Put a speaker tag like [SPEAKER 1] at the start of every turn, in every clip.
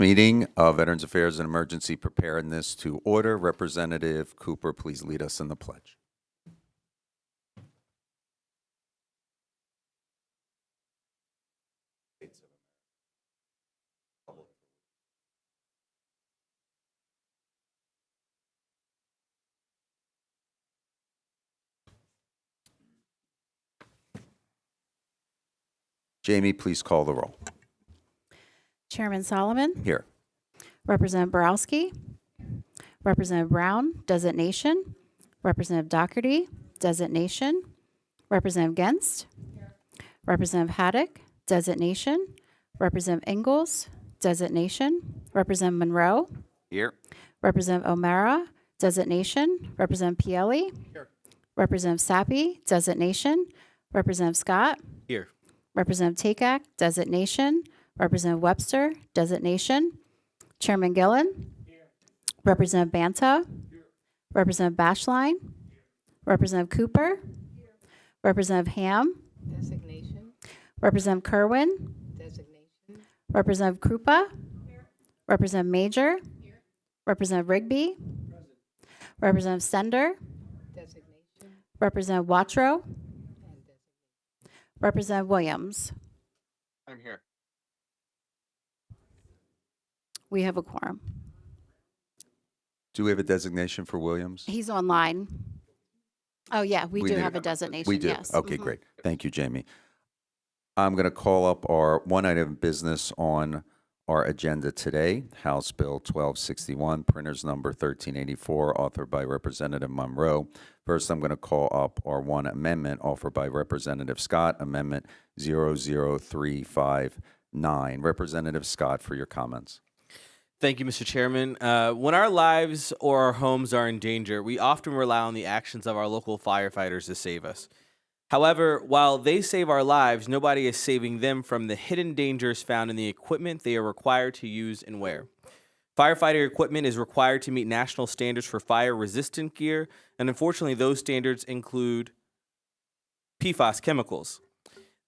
[SPEAKER 1] Meeting of Veterans Affairs and Emergency Preparedness to order. Representative Cooper, please lead us in the pledge. Jamie, please call the roll.
[SPEAKER 2] Chairman Solomon,
[SPEAKER 1] Here.
[SPEAKER 2] Representative Borowski, Representative Brown, designation, Representative Doherty, designation, Representative Genst, Representative Haddock, designation, Representative Ingalls, designation, Representative Monroe,
[SPEAKER 1] Here.
[SPEAKER 2] Representative O'Mara, designation, Representative Pielli, Representative Sappi, designation, Representative Scott,
[SPEAKER 3] Here.
[SPEAKER 2] Representative Takak, designation, Representative Webster, designation, Chairman Gillen, Representative Banta, Representative Bashline, Representative Cooper, Representative Ham,
[SPEAKER 4] Designation.
[SPEAKER 2] Representative Kerwin,
[SPEAKER 4] Designation.
[SPEAKER 2] Representative Krupa, Representative Major, Representative Rigby, Representative Sender,
[SPEAKER 4] Designation.
[SPEAKER 2] Representative Wattrow,
[SPEAKER 4] And designation.
[SPEAKER 2] Representative Williams.
[SPEAKER 3] I'm here.
[SPEAKER 2] We have a quorum.
[SPEAKER 1] Do we have a designation for Williams?
[SPEAKER 2] He's online. Oh, yeah, we do
[SPEAKER 1] do.
[SPEAKER 2] have a designation,
[SPEAKER 1] We do.
[SPEAKER 2] yes.
[SPEAKER 1] Okay,
[SPEAKER 2] Mhm.
[SPEAKER 1] great. Thank you, Jamie. I'm going to call up our one item of business on our agenda today, House Bill 1261, printers number 1384, authored by Representative Monroe. First, I'm going to call up our one amendment offered by Representative Scott, Amendment 00359. Representative Scott, for your comments.
[SPEAKER 3] Thank you, Mr. Chairman. When our lives or our homes are in danger, we often rely on the actions of our local firefighters to save us. However, while they save our lives, nobody is saving them from the hidden dangers found in the equipment they are required to use and wear. Firefighter equipment is required to meet national standards for fire-resistant gear, and unfortunately, those standards include PFAS chemicals.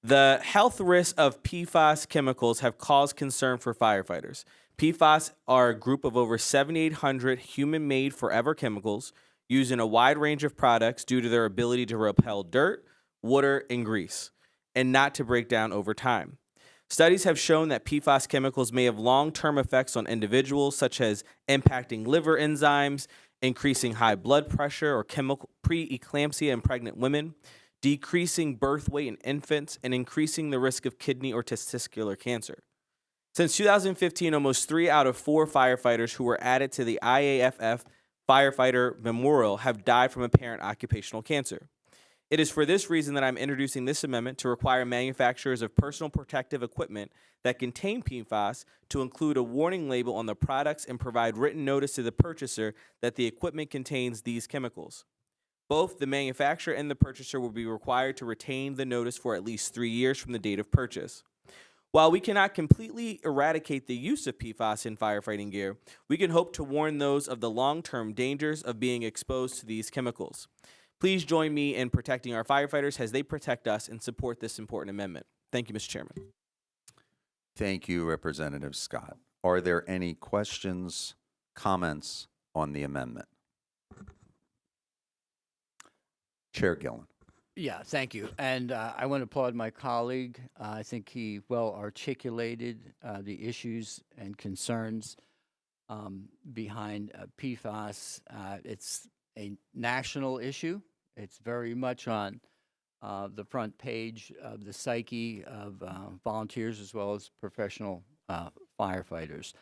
[SPEAKER 3] The health risks of PFAS chemicals have caused concern for firefighters. PFAS are a group of over 7,800 human-made forever chemicals used in a wide range of products due to their ability to repel dirt, water, and grease, and not to break down over time. Studies have shown that PFAS chemicals may have long-term effects on individuals, such as impacting liver enzymes, increasing high blood pressure or chemical preeclampsia in pregnant women, decreasing birth weight in infants, and increasing the risk of kidney or testicular cancer. Since 2015, almost 3 out of 4 firefighters who were added to the IAFF Firefighter Memorial have died from apparent occupational cancer. It is for this reason that I'm introducing this amendment to require manufacturers of personal protective equipment that contain PFAS to include a warning label on the products and provide written notice to the purchaser that the equipment contains these chemicals. Both the manufacturer and the purchaser will be required to retain the notice for at least 3 years from the date of purchase. While we cannot completely eradicate the use of PFAS in firefighting gear, we can hope to warn those of the long-term dangers of being exposed to these chemicals. Please join me in protecting our firefighters as they protect us and support this important amendment. Thank you, Mr. Chairman.
[SPEAKER 1] Thank you, Representative Scott. Are there any questions, comments on the amendment? Chair Gillen.
[SPEAKER 5] Yeah, thank you. And I want to applaud my colleague. I think he well articulated the issues and concerns behind PFAS. It's a national issue. It's very much on the front page of the psyche of volunteers as well as professional firefighters.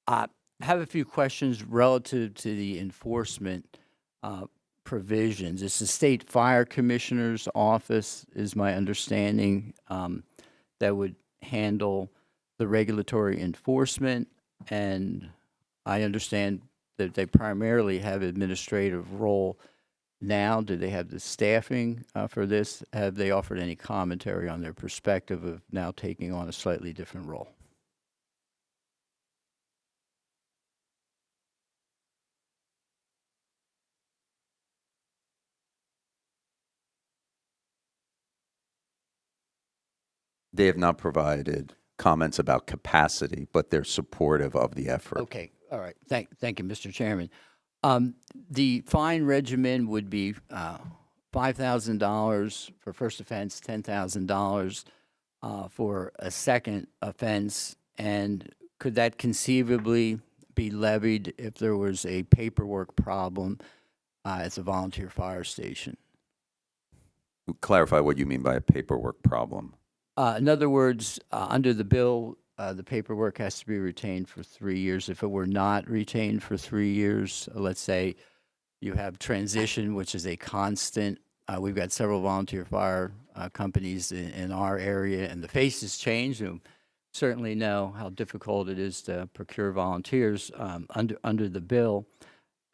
[SPEAKER 5] I have a few questions relative to the enforcement provisions. It's the State Fire Commissioner's Office, is my understanding, that would handle the regulatory enforcement, and I understand that they primarily have administrative role now. Do they have the staffing for this? Have they offered any commentary on their perspective of now taking on a slightly different role?
[SPEAKER 1] They have not provided comments about capacity, but they're supportive of the effort.
[SPEAKER 5] Okay, all right. Thank you, Mr. Chairman. The fine regimen would be $5,000 for first offense, $10,000 for a second offense, and could that conceivably be levied if there was a paperwork problem at the volunteer fire station?
[SPEAKER 1] Clarify what you mean by a paperwork problem.
[SPEAKER 5] In other words, under the bill, the paperwork has to be retained for 3 years. If it were not retained for 3 years, let's say you have transition, which is a constant. We've got several volunteer fire companies in our area, and the faces change. You certainly know how difficult it is to procure volunteers. Under the bill,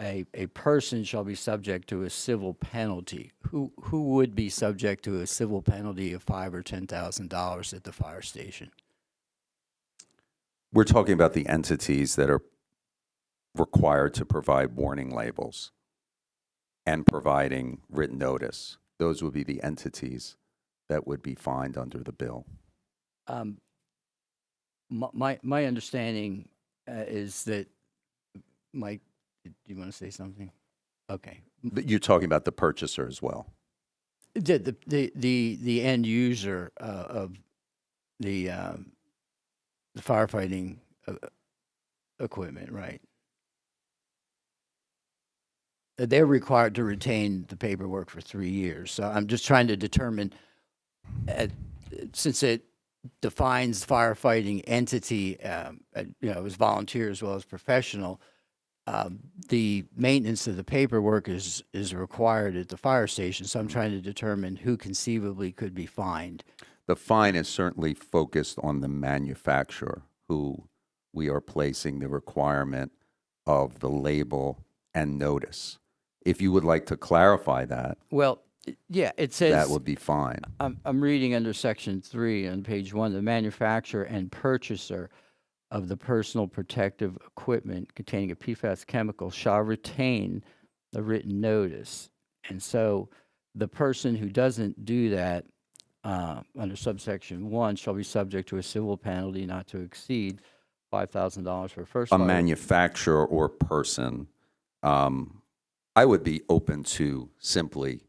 [SPEAKER 5] a person shall be subject to a civil penalty. Who would be subject to a civil penalty of $5,000 or $10,000 at the fire station?
[SPEAKER 1] We're talking about the entities that are required to provide warning labels and providing written notice. Those would be the entities that would be fined under the bill.
[SPEAKER 5] My understanding is that, Mike, do you want to say something? Okay.
[SPEAKER 1] But you're talking about the purchaser as well.
[SPEAKER 5] The end user of the firefighting equipment, right? They're required to retain the paperwork for 3 years. So I'm just trying to determine, since it defines firefighting entity, as volunteer as well as professional, the maintenance of the paperwork is required at the fire station. So I'm trying to determine who conceivably could be fined.
[SPEAKER 1] The fine is certainly focused on the manufacturer, who we are placing the requirement of the label and notice. If you would like to clarify that,
[SPEAKER 5] Well, yeah, it says
[SPEAKER 1] that would be fine.
[SPEAKER 5] I'm reading under section 3 on page 1, the manufacturer and purchaser of the personal protective equipment containing a PFAS chemical shall retain the written notice. And so the person who doesn't do that under subsection 1 shall be subject to a civil penalty not to exceed $5,000 for first
[SPEAKER 1] A
[SPEAKER 5] fire.
[SPEAKER 1] manufacturer or person, I would be open to simply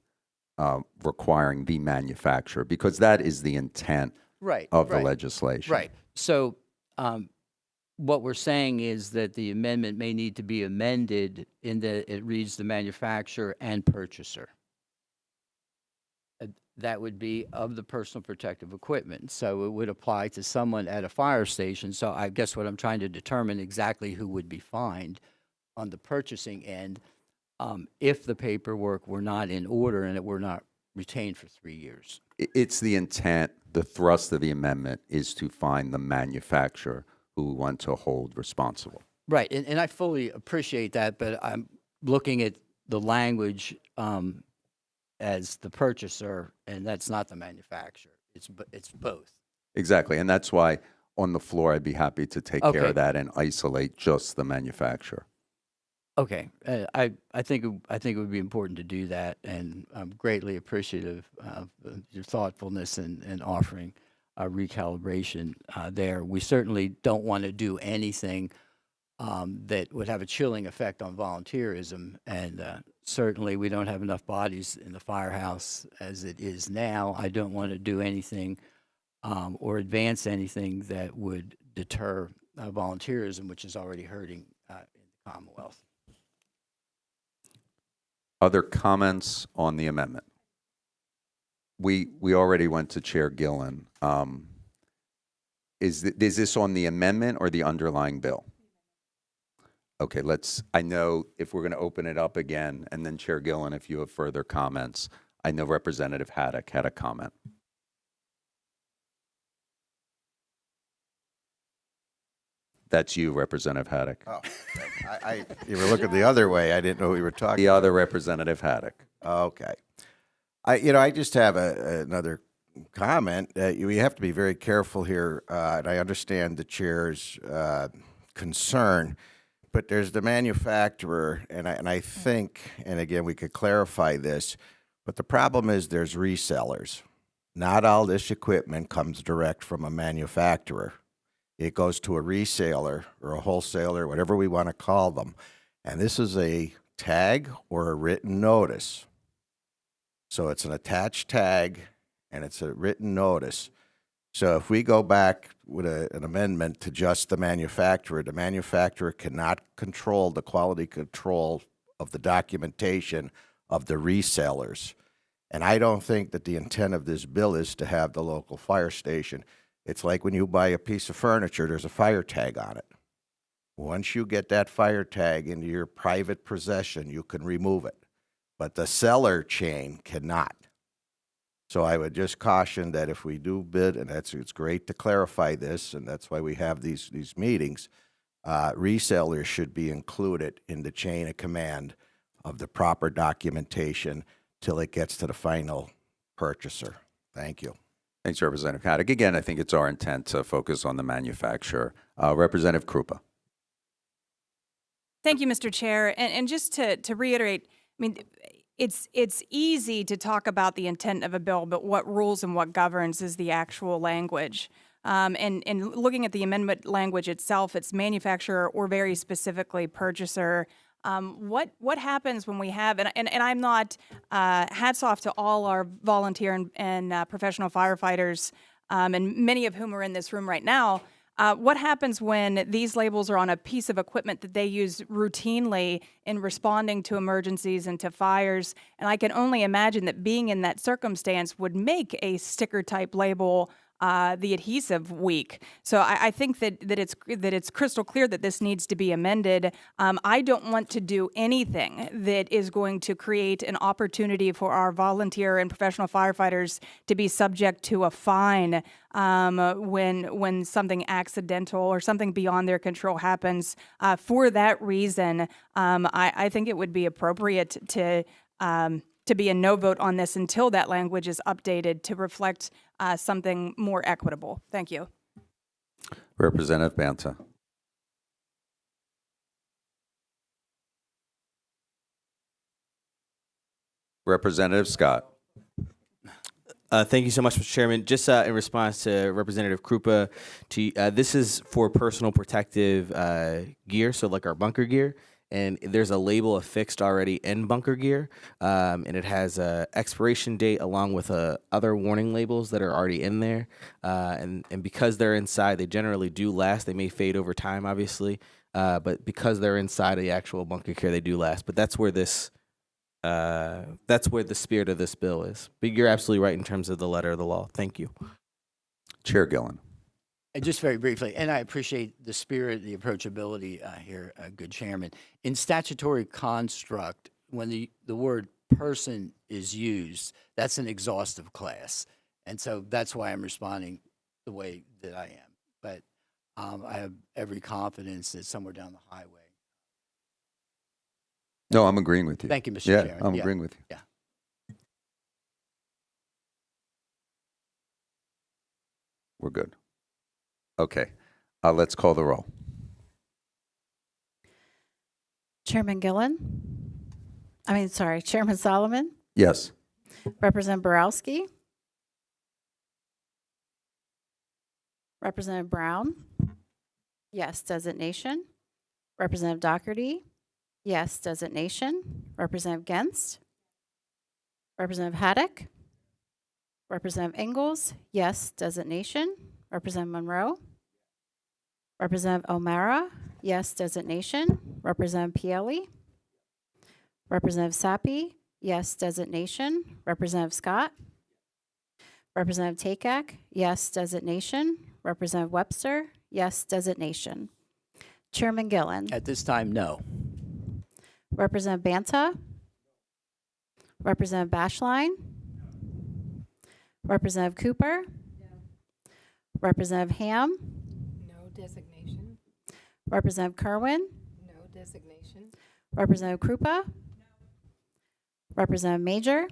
[SPEAKER 1] requiring the manufacturer, because that is the intent
[SPEAKER 5] Right,
[SPEAKER 1] of the
[SPEAKER 5] right.
[SPEAKER 1] legislation.
[SPEAKER 5] Right. So what we're saying is that the amendment may need to be amended in that it reads the manufacturer and purchaser. That would be of the personal protective equipment. So it would apply to someone at a fire station. So I guess what I'm trying to determine exactly who would be fined on the purchasing end if the paperwork were not in order and it were not retained for 3 years.
[SPEAKER 1] It's the intent, the thrust of the amendment is to find the manufacturer who we want to hold responsible.
[SPEAKER 5] Right, and I fully appreciate that, but I'm looking at the language as the purchaser, and that's not the manufacturer. It's both.
[SPEAKER 1] Exactly, and that's why on the floor I'd be happy to take care
[SPEAKER 5] Okay.
[SPEAKER 1] of that and isolate just the manufacturer.
[SPEAKER 5] Okay, I think it would be important to do that, and I'm greatly appreciative of your thoughtfulness in offering a recalibration there. We certainly don't want to do anything that would have a chilling effect on volunteerism, and certainly we don't have enough bodies in the firehouse as it is now. I don't want to do anything or advance anything that would deter volunteerism, which is already hurting in the Commonwealth.
[SPEAKER 1] Other comments on the amendment? We already went to Chair Gillen. Is this on the amendment or the underlying bill? Okay, I know if we're going to open it up again, and then Chair Gillen, if you have further comments. I know Representative Haddock had a comment. That's you, Representative Haddock.
[SPEAKER 6] Oh, you were looking the other way. I didn't know we were talking.
[SPEAKER 1] The other Representative Haddock.
[SPEAKER 6] Okay. I just have another comment. We have to be very careful here, and I understand the chair's concern, but there's the manufacturer, and I think, and again, we could clarify this, but the problem is there's resellers. Not all this equipment comes direct from a manufacturer. it goes to a reseller or a wholesaler, whatever we want to call them. And this is a tag or a written notice. So it's an attached tag and it's a written notice. So if we go back with an amendment to just the manufacturer cannot control the quality control of the documentation of the resellers. And I don't think that the intent of this bill is to have the local fire station. It's like when you buy a piece of furniture, there's a fire tag on it. Once you get that fire tag into your private possession, you can remove it. But the seller chain cannot. So I would just caution that if we do bid, and it's great to clarify this, and that's why we have these meetings, resellers should be included in the chain of command of the proper documentation till it gets to the final purchaser. Thank you.
[SPEAKER 1] Thanks, Representative Haddock. Again, I think it's our intent to focus on the manufacturer. Representative Krupa.
[SPEAKER 7] Thank you, Mr. Chair. And just to reiterate, I mean, it's easy to talk about the intent of a bill, but what rules and what governs is the actual language. And looking at the amendment language itself, it's manufacturer or very specifically purchaser. What happens when we have, and I'm not, hats off to all our volunteer and professional firefighters, and many of whom are in this room right now. What happens when these labels are on a piece of equipment that they use routinely in responding to emergencies and to fires? And I can only imagine that being in that circumstance would make a sticker type label the adhesive weak. So I think that it's crystal clear that this needs to be amended. I don't want to do anything that is going to create an opportunity for our volunteer and professional firefighters to be subject to a fine when something accidental or something beyond their control happens. For that reason, I think it would be appropriate to be a no vote on this until that language is updated to reflect something more equitable. Thank you.
[SPEAKER 1] Representative Banta. Representative Scott.
[SPEAKER 3] Thank you so much, Mr. Chairman. Just in response to Representative Krupa, this is for personal protective gear, so like our bunker gear. And there's a label affixed already in bunker gear, and it has a expiration date along with other warning labels that are already in there. And because they're inside, they generally do last. They may fade over time, obviously, but because they're inside of the actual bunker gear, they do last. But that's where that's where the spirit of this bill is. But you're absolutely right in terms of the letter of the law. Thank you. Chair Gillen.
[SPEAKER 5] And just very briefly, and I appreciate the spirit, the approachability here, good chairman. In statutory construct, when the word person is used, that's an exhaustive class. And so that's why I'm responding the way that I am. But I have every confidence that somewhere down the highway.
[SPEAKER 1] No, I'm agreeing with you.
[SPEAKER 5] Thank you, Mr.
[SPEAKER 1] Yeah,
[SPEAKER 5] Chairman.
[SPEAKER 1] I'm agreeing with you.
[SPEAKER 5] Yeah.
[SPEAKER 1] We're good. Okay. Let's call the roll.
[SPEAKER 2] Chairman Gillen? Chairman Solomon?
[SPEAKER 1] Yes.
[SPEAKER 2] Representative Borowski? Representative Brown? Yes. Designation? Representative Doherty? Yes. Designation? Representative Genst? Representative Haddock? Representative Ingalls? Yes. Designation? Representative Monroe? Representative O'Mara? Yes. Designation? Representative Pielli? Representative Sappi? Yes. Designation? Representative Scott? Representative Takak? Yes. Designation? Representative Webster? Yes. Designation. Chairman Gillen?
[SPEAKER 5] At this time, no.
[SPEAKER 2] Representative Banta? Representative Bashline? Representative Cooper? Representative Ham?
[SPEAKER 4] No designation.
[SPEAKER 2] Representative Kerwin?
[SPEAKER 4] No designation.
[SPEAKER 2] Representative Krupa? Representative Major?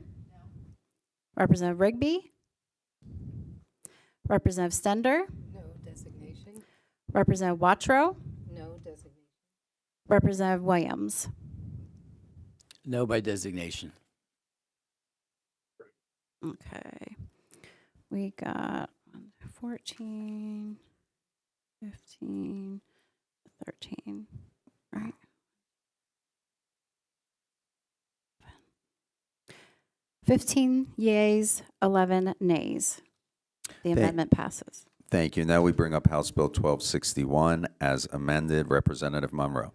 [SPEAKER 2] Representative Rigby? Representative Stender?
[SPEAKER 4] No designation.
[SPEAKER 2] Representative Wattrow?
[SPEAKER 4] No designation.
[SPEAKER 2] Representative Williams?
[SPEAKER 5] No by designation.
[SPEAKER 2] Okay. We got 14. 15, 13, right? 15 yeas, 11 nays. The amendment passes.
[SPEAKER 1] Thank you. Now we bring up House Bill 1261 as amended. Representative Monroe.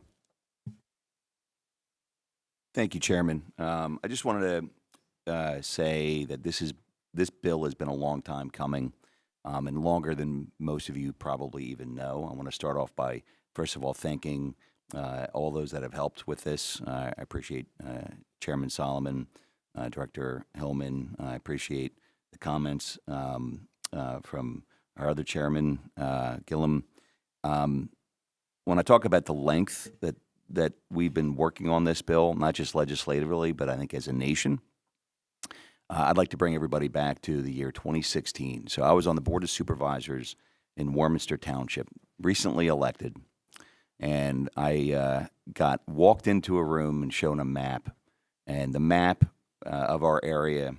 [SPEAKER 8] Thank you, Chairman. I just wanted to say that this bill has been a long time coming, and longer than most of you probably even know. I want to start off by, first of all, thanking all those that have helped with this. I appreciate Chairman Solomon, Director Hillman. I appreciate the comments from our other chairman, Gillum. When I talk about the length that we've been working on this bill, not just legislatively, but I think as a nation, I'd like to bring everybody back to the year 2016. So I was on the Board of Supervisors in Warminster Township, recently elected, and I got walked into a room and shown a map, and the map of our area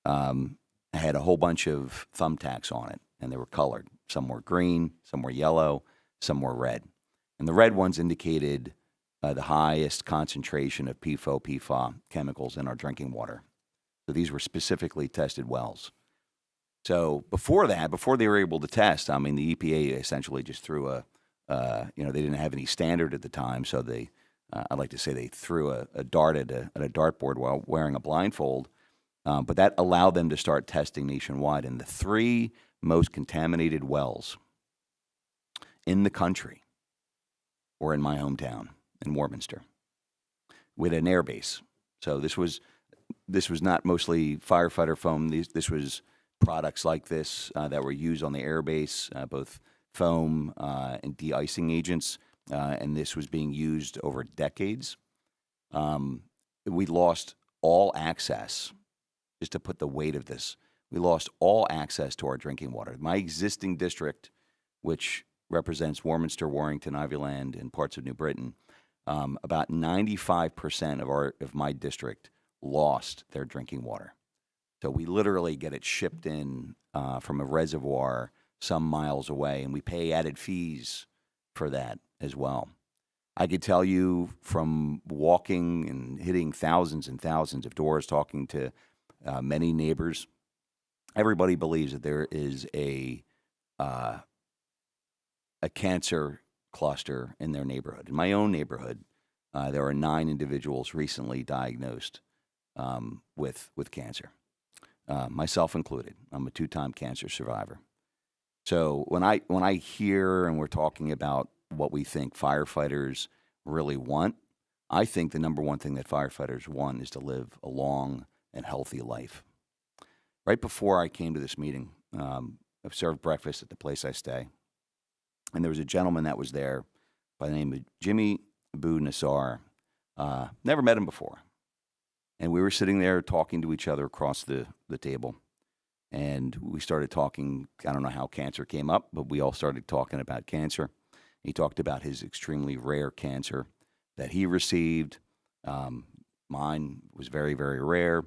[SPEAKER 8] had a whole bunch of thumbtacks on it, and they were colored. Some were green, some were yellow, some were red. And the red ones indicated the highest concentration of PFOA, PFOA chemicals in our drinking water. So these were specifically tested wells. So before that, before they were able to test, I mean, the EPA essentially just threw they didn't have any standard at the time, so they, I'd like to say they threw a dart at a dartboard while wearing a blindfold. But that allowed them to start testing nationwide. And the 3 most contaminated wells in the country were in my hometown in Warminster with an air base. So this was not mostly firefighter foam. This was products like this that were used on the air base, both foam and de-icing agents, and this was being used over decades. We lost all access, just to put the weight of this, we lost all access to our drinking water. My existing district, which represents Warminster, Warrington, Ivyland, and parts of New Britain, about 95% of my district lost their drinking water. So we literally get it shipped in from a reservoir some miles away, and we pay added fees for that as well. I could tell you from walking and hitting thousands and thousands of doors, talking to many neighbors, everybody believes that there is a cancer cluster in their neighborhood. In my own neighborhood, there are 9 individuals recently diagnosed with cancer, myself included. I'm a 2-time cancer survivor. So when I hear and we're talking about what we think firefighters really want, I think the number one thing that firefighters want is to live a long and healthy life. Right before I came to this meeting, I've served breakfast at the place I stay, and there was a gentleman that was there by the name of Jimmy Abu Nassar. Never met him before. And we were sitting there talking to each other across the table. And we started talking, I don't know how cancer came up, but we all started talking about cancer. He talked about his extremely rare cancer that he received. Mine was very, very rare.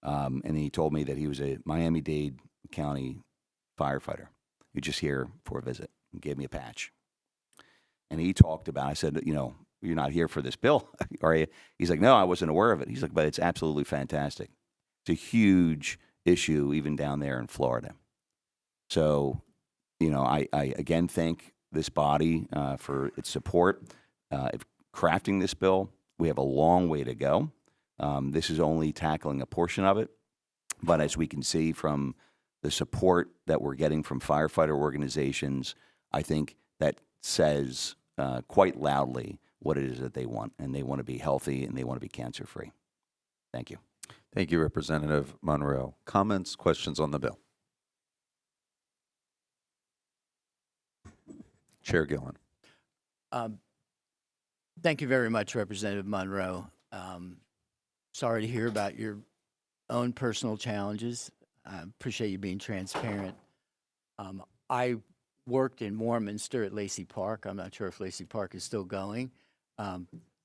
[SPEAKER 8] And he told me that he was a Miami-Dade County firefighter who just here for a visit and gave me a patch. And he talked about, I said, you're not here for this bill, are you? He's like, no, I wasn't aware of it. He's like, but it's absolutely fantastic. It's a huge issue even down there in Florida. So, I again thank this body for its support. Crafting this bill, we have a long way to go. This is only tackling a portion of it. But as we can see from the support that we're getting from firefighter organizations, I think that says quite loudly what it is that they want. And they want to be healthy and they want to be cancer-free. Thank you.
[SPEAKER 1] Thank you, Representative Monroe. Comments, questions on the bill? Chair Gillen.
[SPEAKER 5] Thank you very much, Representative Monroe. Sorry to hear about your own personal challenges. I appreciate you being transparent. I worked in Warminster at Lacey Park. I'm not sure if Lacey Park is still going,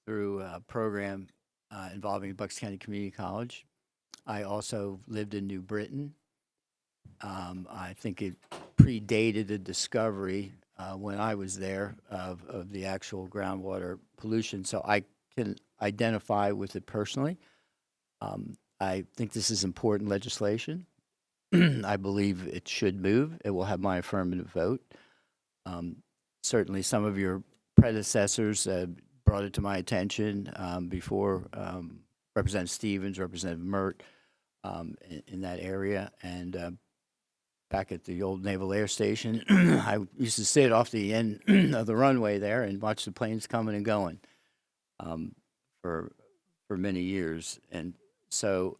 [SPEAKER 5] through a program involving Bucks County Community College. I also lived in New Britain. I think it predated the discovery when I was there of the actual groundwater pollution, so I can identify with it personally. I think this is important legislation. I believe it should move. It will have my affirmative vote. Certainly, some of your predecessors brought it to my attention before Representative Stevens, Representative Mert in that area. And back at the old Naval Air Station, I used to sit off the end of the runway there and watch the planes coming and going for many years. And so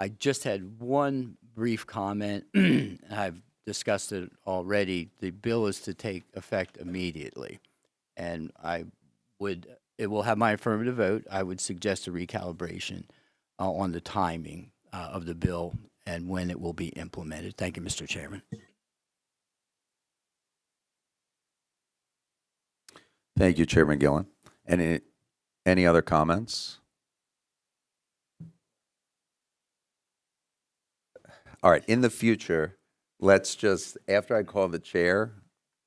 [SPEAKER 5] I just had one brief comment. I've discussed it already. The bill is to take effect immediately. And it will have my affirmative vote. I would suggest a recalibration on the timing of the bill and when it will be implemented. Thank you, Mr. Chairman.
[SPEAKER 1] Thank you, Chairman Gillen. Any other comments? All right, in the future, let's just, after I call the chair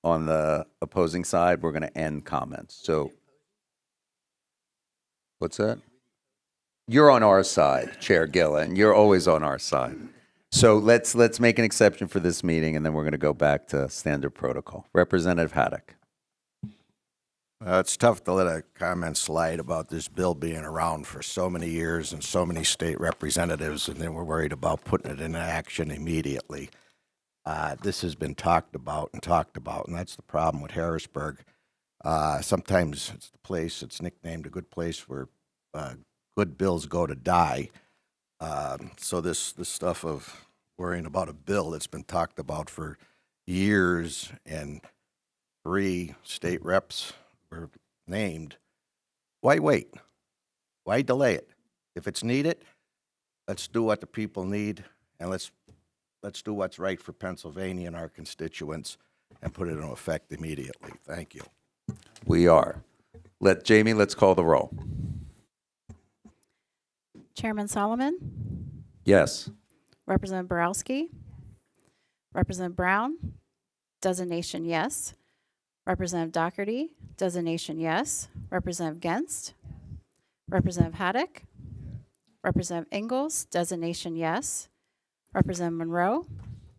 [SPEAKER 1] on the opposing side, we're going to end comments. So, what's that? You're on our side, Chair Gillen. You're always on our side. So let's make an exception for this meeting, and then we're going to go back to standard protocol. Representative Haddock.
[SPEAKER 6] It's tough to let a comment slide about this bill being around for so many years and so many state representatives, and then we're worried about putting it into action immediately. This has been talked about, and that's the problem with Harrisburg. Sometimes it's the place, it's nicknamed a good place where good bills go to die. So this stuff of worrying about a bill that's been talked about for years, and 3 state reps were named, why wait? Why delay it? If it's needed, let's do what the people need, and let's do what's right for Pennsylvania and our constituents and put it into effect immediately. Thank you.
[SPEAKER 1] We are. Jamie, let's call the roll.
[SPEAKER 2] Chairman Solomon,
[SPEAKER 1] Yes.
[SPEAKER 2] Representative Borowski, Representative Brown, designation yes. Representative Doherty, designation yes. Representative Genst, Representative Haddock, Representative Ingalls, designation yes. Representative Monroe,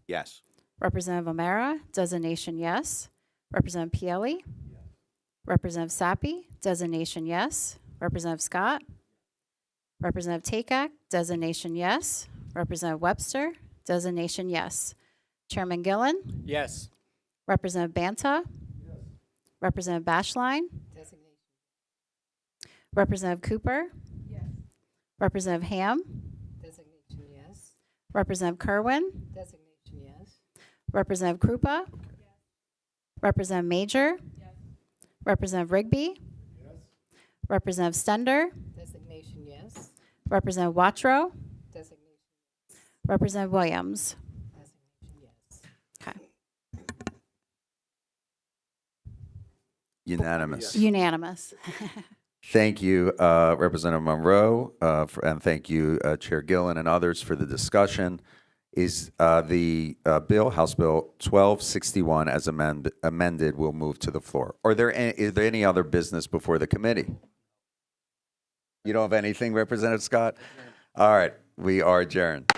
[SPEAKER 8] Yes.
[SPEAKER 2] Representative O'Mara, designation yes. Representative Pielli, Representative Sappi, designation yes. Representative Scott, Representative Takak, designation yes. Representative Webster, designation yes. Chairman Gillen,
[SPEAKER 5] Yes.
[SPEAKER 2] Representative Banta, Representative Bashline,
[SPEAKER 4] Designation.
[SPEAKER 2] Representative Cooper, Representative Ham,
[SPEAKER 4] Designation, yes.
[SPEAKER 2] Representative Kerwin,
[SPEAKER 4] Designation, yes.
[SPEAKER 2] Representative Krupa, Representative Major, Representative Rigby, Representative Stender,
[SPEAKER 4] Designation, yes.
[SPEAKER 2] Representative Wattrow,
[SPEAKER 4] Designation,
[SPEAKER 2] Representative Williams.
[SPEAKER 4] designation, yes.
[SPEAKER 2] Okay.
[SPEAKER 1] Unanimous.
[SPEAKER 2] Unanimous.
[SPEAKER 1] Thank you, Representative Monroe, and thank you, Chair Gillen and others for the discussion. Is the bill, House Bill 1261, as amended, will move to the floor. Is there any other business before the committee? You don't have anything, Representative Scott? All right, we are adjourned.